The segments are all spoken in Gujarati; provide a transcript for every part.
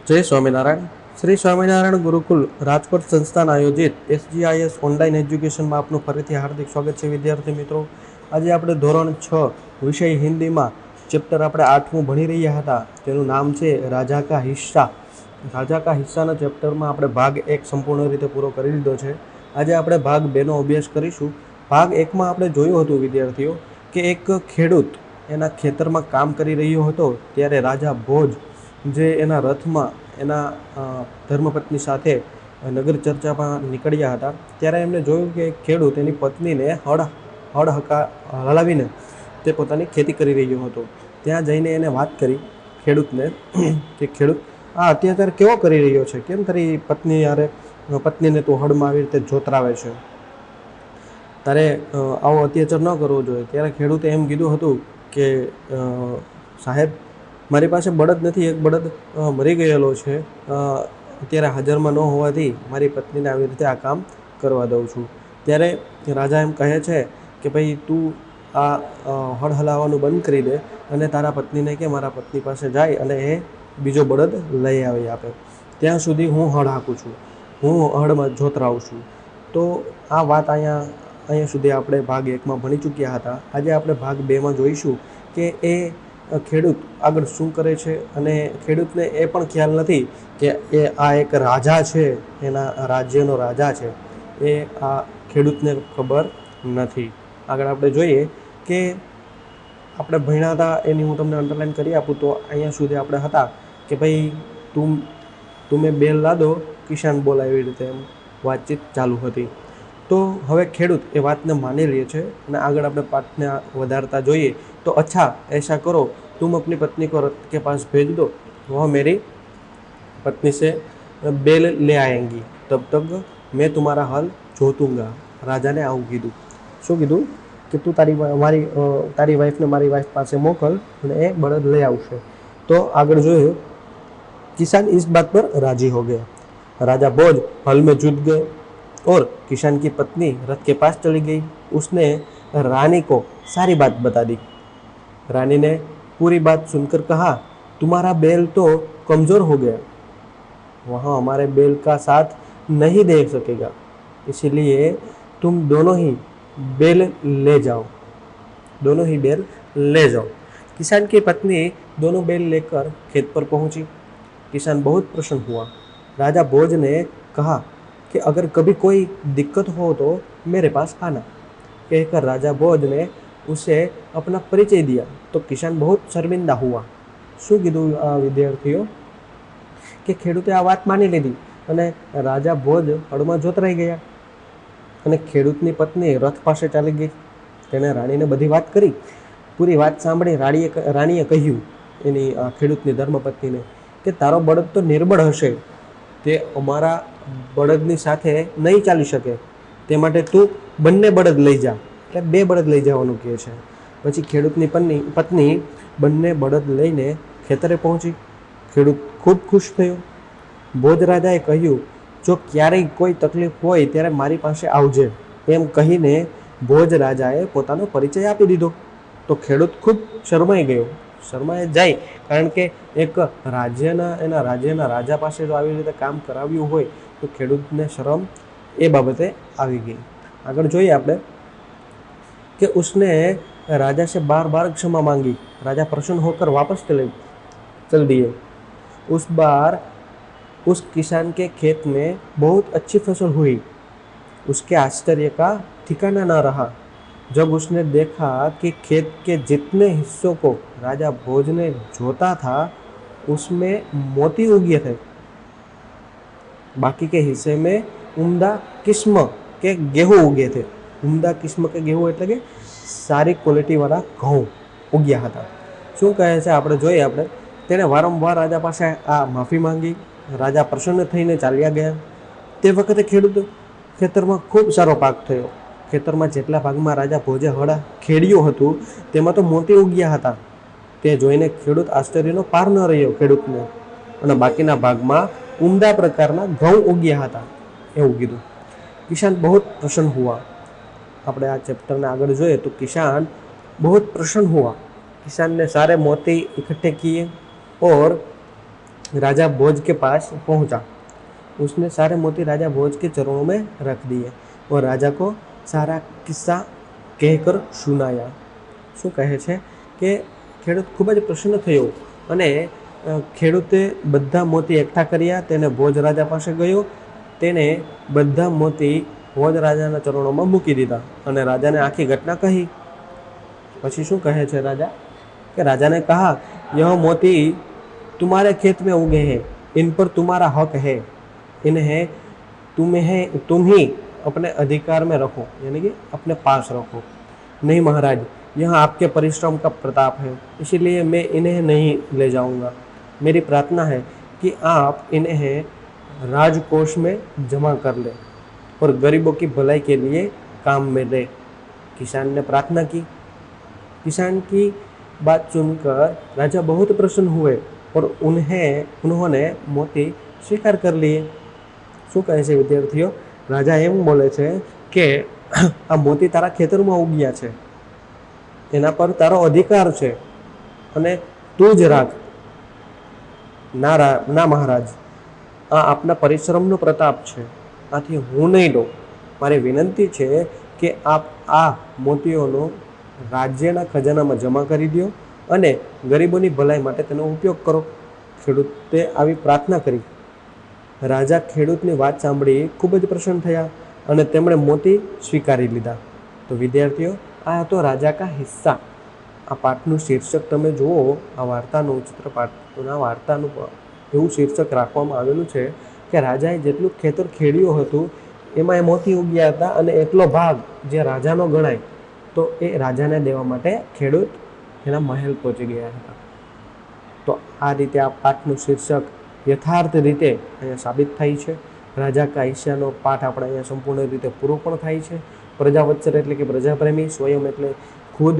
जय स्वामीनारायण। श्री स्वामीनारायण गुरुकुल राजकोट संस्थान आयोजित SGIS ऑनलाइन एज्युकेशन में आपનું ફરીથી હાર્દિક સ્વાગત છે વિદ્યાર્થી મિત્રો। આજે આપણે ધોરણ 6 વિષય હિન્દીમાં ચેપ્ટર આપણે 8મું ભણી રહ્યા હતા, તેનું નામ છે રાજા કા હિસ્સા। રાજા કા હિસ્સાના ચેપ્ટરમાં આપણે ભાગ 1 સંપૂર્ણ રીતે પૂરો કરી લીધો છે। આજે આપણે ભાગ 2 નો અભ્યાસ કરીશું। ભાગ 1 માં આપણે જોયું હતું વિદ્યાર્થીઓ કે એક ખેડૂત એના ખેતરમાં કામ કરી રહ્યો હતો ત્યારે રાજા ભોજ જે એના રથમાં એના ધર્મપત્ની સાથે નગર ચર્ચામાં નીકળ્યા હતા ત્યારે એમણે જોયું કે ખેડૂત એની પત્નીને હળ હલાવીને તે પોતાની ખેતી કરી રહ્યો હતો। ત્યાં જઈને એને વાત કરી ખેડૂતને કે ખેડૂત આ અત્યાચાર કેવો કરી રહ્યો છે, કેમ તારી પત્નીને તું હળમાં આવી રીતે જોતરાવે છે, તારે આવો અત્યાચાર ન કરવો જોઈએ। ત્યારે ખેડૂતે એમ કીધું હતું કે સાહેબ, મારી પાસે બળદ નથી, એક બળદ મરી ગયેલો છે, અત્યારે હાજરમાં ન હોવાથી મારી પત્નીને આવી રીતે આ કામ કરવા દઉં છું। ત્યારે રાજા એમ કહે છે કે ભાઈ તું આ હળ હલાવવાનું બંધ કરી દે અને તારા પત્નીને કે મારા પત્ની પાસે જાય અને એ બીજો બળદ લઈ આવી આપે, ત્યાં સુધી હું હળ હાંકું છું, હું હળમાં જોતરાવું છું। તો આ વાત અહીંયા સુધી આપણે ભાગ 1માં ભણી ચૂક્યા હતા। આજે આપણે ભાગ 2માં જોઈશું કે એ ખેડૂત આગળ શું કરે છે અને ખેડૂતને એ પણ ખ્યાલ નથી કે એ આ એક રાજા છે, એના રાજ્યનો રાજા છે, એ આ ખેડૂતને ખબર નથી। આગળ આપણે જોઈએ કે આપણે ભણ્યા હતા એની હું તમને અંડરલાઈન કરી આપું તો અહીંયા સુધી આપણે હતા કે ભાઈ તુમે બેલ લાદો કિસાન બોલા, એવી રીતે એમ વાતચીત ચાલુ હતી। તો હવે ખેડૂત એ વાતને માની લે છે અને આગળ આપણે પાઠને વધારતા જોઈએ તો अच्छा ऐसा करो, तुम अपनी पत्नी को रथ के पास भेज दो, वह मेरी पत्नी से बेल ले आएंगी, तब तक मैं तुम्हारा हल जोतूंगा। રાજાને આવું કીધું। શું કીધું કે તું તારી વાઈફને મારી વાઈફ પાસે મોકલ અને એ બળદ લઈ આવશે। તો આગળ જોયું, किसान इस बात पर राजी हो गया। राजा भोज हल में जुट गए और किसान की पत्नी रथ के पास चली गई। उसने रानी को सारी बात बता दी। रानी ने पूरी बात सुनकर कहा, तुम्हारा बैल तो कमज़ोर हो गया, वहाँ हमारे बैल का साथ नहीं दे सकेगा, इसलिए तुम दोनों ही बैल ले जाओ। किसान की पत्नी दोनों बैल लेकर खेत पर पहुंची। किसान बहुत प्रसन्न हुआ। राजा भोज ने कहा कि अगर कभी कोई दिक्कत हो तो मेरे पास आना। कहकर राजा भोज ने उसे अपना परिचय दिया तो किसान बहुत शर्मिंदा हुआ। શું કીધું વિદ્યાર્થીઓ કે ખેડૂતે આ વાત માની લીધી અને રાજા ભોજ હળમાં જોતરાઈ ગયા અને ખેડૂતની પત્ની રથ પાસે ચાલી ગઈ। તેણે રાણીને બધી વાત કરી। પૂરી વાત સાંભળી રાણીએ કહ્યું એની ખેડૂતની ધર્મપત્નીને કે તારો બળદ તો નિર્બળ હશે, તે અમારા બળદની સાથે નહીં ચાલી શકે, તે માટે તું બંને બળદ લઈ જા। એટલે 2 બળદ લઈ જવાનું કહે છે। પછી ખેડૂતની પત્ની બંને બળદ લઈને ખેતરે પહોંચી। ખેડૂત ખૂબ ખુશ થયો। ભોજ રાજાએ કહ્યું, જો ક્યારેય કોઈ તકલીફ હોય ત્યારે મારી પાસે આવજે, એમ કહીને ભોજ રાજાએ પોતાનો પરિચય આપી દીધો। તો ખેડૂત ખૂબ શરમાઈ ગયો। શરમાઈ જાય કારણ કે એક એના રાજ્યના રાજા પાસે જો આવી રીતે કામ કરાવ્યું હોય તો ખેડૂતને શરમ એ બાબતે આવી ગઈ। આગળ જોઈએ આપણે कि उसने राजा से बार बार क्षमा मांगी। राजा प्रसन्न होकर वापस चल दिए। उस बार उस किसान के खेत में बहुत अच्छी फसल हुई। उसके आश्चर्य का ठिकाना न रहा जब उसने देखा कि खेत के जितने हिस्सों को राजा भोज ने जोता था उसमें मोती उगे थे, बाकी के हिस्से में उम्दा किस्म के गेहूँ उगे थे। ઉમદા કિસ્મ કે ગેહું એટલે કે સારી ક્વોલિટીવાળા ઘઉં ઉગ્યા હતા। શું કહે છે આપણે જોઈએ આપણે, તેણે વારંવાર રાજા પાસે આ માફી માંગી। રાજા પ્રસન્ન થઈને ચાલ્યા ગયા। તે વખતે ખેતરમાં ખૂબ સારો પાક થયો। ખેતરમાં જેટલા ભાગમાં રાજા ભોજે હળ ખેડ્યું હતું તેમાં તો મોતી ઉગ્યા હતા। તે જોઈને ખેડૂત આશ્ચર્યનો પાર ન રહ્યો ખેડૂતને, અને બાકીના ભાગમાં ઉમદા પ્રકારના ઘઉં ઉગ્યા હતા એવું કીધું। કિસાન બહુ પ્રસન્ન હુઆ। આપણે આ ચેપ્ટરને આગળ જોઈએ તો किसान बहुत प्रसन्न हुआ। किसान ने सारे मोती इकट्ठे किए और राजा भोज के पास पहुंचा। उसने सारे मोती राजा भोज के चरणों में रख दिए और राजा को सारा किस्सा कहकर सुनाया। શું કહે છે કે ખેડૂત ખૂબ જ પ્રસન્ન થયો અને ખેડૂતે બધા મોતી એકઠા કર્યા. તેને ભોજ રાજા પાસે ગયો. તેણે બધા મોતી ભોજ રાજાના ચરણોમાં મૂકી દીધા અને રાજાને આખી ઘટના કહી. પછી શું કહે છે રાજા કે રાજાને કહા, यह मोती तुम्हारे खेत में उगे हैं, इन पर तुम्हारा हक है, इन्हें तुम ही अपने अधिकार में रखो, यानी कि अपने पास रखो. नहीं महाराज, यह आपके परिश्रम का प्रताप है, इसीलिए मैं इन्हें नहीं ले जाऊंगा. मेरी प्रार्थना है कि आप इन्हें राजकोष में जमा कर ले और गरीबों की भलाई के लिए काम में दे. किसान ने प्रार्थना की. किसान की बात सुनकर राजा बहुत प्रसन्न हुए और उन्होंने मोती स्वीकार कर लिए. શું કહે છે વિદ્યાર્થીઓ? રાજા એમ બોલે છે કે આ મોતી તારા ખેતરમાં ઉગ્યા છે, એના પર તારો અધિકાર છે અને તું જ રાખ. ના મહારાજ, આ આપના પરિશ્રમનો પ્રતાપ છે, આથી હું નહીં લઉં. મારી વિનંતી છે કે આપ આ મોતીઓનો રાજ્યના ખજાનામાં જમા કરી દો અને ગરીબોની ભલાઈ માટે તેનો ઉપયોગ કરો. ખેડૂતે આવી પ્રાર્થના કરી. રાજા ખેડૂતની વાત સાંભળી ખૂબ જ પ્રસન્ન થયા અને તેમણે મોતી સ્વીકારી લીધા. તો વિદ્યાર્થીઓ, આ હતો રાજા કા હિસ્સા. આ પાઠનું શીર્ષક તમે જુઓ, આ વાર્તાનું ચિત્રપાઠના વાર્તાનું એવું શીર્ષક રાખવામાં આવેલું છે કે રાજાએ જેટલું ખેતર ખેડ્યું હતું એમાં એ મોતી ઉગ્યા હતા અને એટલો ભાગ જે રાજાનો ગણાય તો એ રાજાને દેવા માટે ખેડૂત એના મહેલ પહોંચી ગયા હતા. તો આ રીતે આ પાઠનું શીર્ષક યથાર્થ રીતે અહીંયા સાબિત થાય છે. રાજા કા હિસ્સાનો પાઠ આપણે અહીંયા સંપૂર્ણ રીતે પૂરો પણ થાય છે. પ્રજાવત્સલ એટલે કે પ્રજાપ્રેમી, સ્વયં એટલે ખુદ,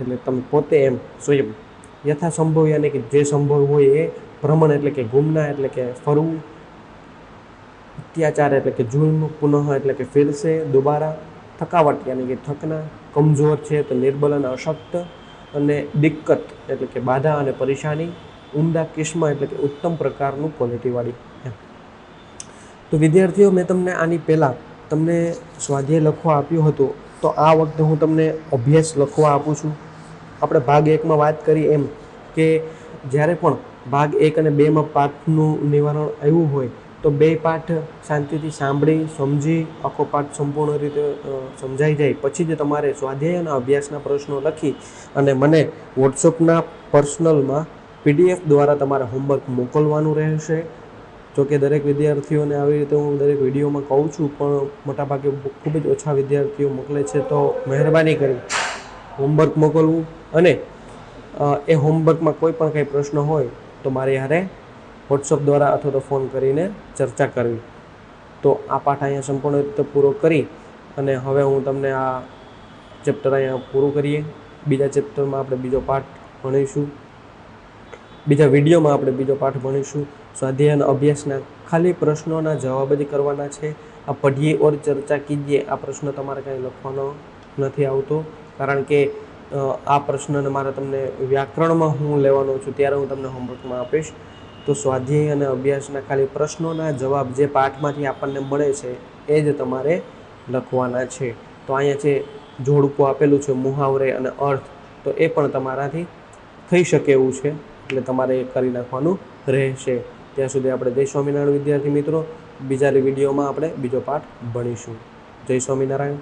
એટલે તમે પોતે, એમ સ્વયં, યથાસંભવ યાની કે જે સંભવ હોય એ, ભ્રમણ એટલે કે ગુમના એટલે કે ફરવું, અત્યાચાર એટલે કે જુલ્મ, પુનઃ એટલે કે ફિરસે, દુબારા, થકાવટ યાની કે થકના, કમજોર છે તો નિર્બલ અને અશક્ત, અને દિક્કત એટલે કે બાધા અને પરેશાની, ઉમદા કિસ્મા એટલે કે ઉત્તમ પ્રકારનું ક્વોલિટીવાળી. તો વિદ્યાર્થીઓ, મેં તમને આની પહેલાં તમને સ્વાધ્યાય લખવા આપ્યું હતું, તો આ વખતે હું તમને અભ્યાસ લખવા આપું છું. આપણે ભાગ 1માં વાત કરી એમ કે જ્યારે પણ ભાગ 1 અને 2માં પાઠનું નિવારણ આવ્યું હોય તો 2 પાઠ શાંતિથી સાંભળી સમજી આખો પાઠ સંપૂર્ણ રીતે સમજાઈ જાય પછી જ તમારે સ્વાધ્યાય અને અભ્યાસના પ્રશ્નો લખી અને મને વોટ્સઅપના પર્સનલમાં PDF દ્વારા તમારે હોમવર્ક મોકલવાનું રહેશે. જોકે દરેક વિદ્યાર્થીઓને આવી રીતે હું દરેક વિડીયોમાં કહું છું, પણ મોટાભાગે ખૂબ જ ઓછા વિદ્યાર્થીઓ મોકલે છે. તો મહેરબાની કરી હોમવર્ક મોકલવું અને એ હોમવર્કમાં કોઈ પણ કંઈ પ્રશ્ન હોય તો મારી હારે વોટ્સઅપ દ્વારા અથવા તો ફોન કરીને ચર્ચા કરવી. તો આ પાઠ અહીંયા સંપૂર્ણ રીતે પૂરો કરી અને હવે હું તમને આ ચેપ્ટર અહીંયા પૂરું કરીએ. બીજા ચેપ્ટરમાં આપણે બીજો પાઠ ભણીશું. બીજા વિડીયોમાં આપણે બીજો પાઠ ભણીશું. સ્વાધ્યાય અને અભ્યાસના ખાલી પ્રશ્નોના જવાબ જ કરવાના છે. આ પઢીએ ઓર ચર્ચા કીજીએ આ પ્રશ્ન તમારે કાંઈ લખવાનો નથી આવતો, કારણ કે આ પ્રશ્નને મારે તમને વ્યાકરણમાં હું લેવાનો છું ત્યારે હું તમને હોમવર્કમાં આપીશ. તો સ્વાધ્યાય અને અભ્યાસના ખાલી પ્રશ્નોના જવાબ જે પાઠમાંથી આપણને મળે છે એ જ તમારે લખવાના છે. તો અહીંયા છે જોડકું આપેલું છે, મુહાવરે અને અર્થ, તો એ પણ તમારાથી થઈ શકે એવું છે, એટલે તમારે એ કરી નાખવાનું રહેશે. ત્યાં સુધી આપણે જય સ્વામિનારાયણ વિદ્યાર્થી મિત્રો. બીજા વિડીયોમાં આપણે બીજો પાઠ ભણીશું. જય સ્વામિનારાયણ.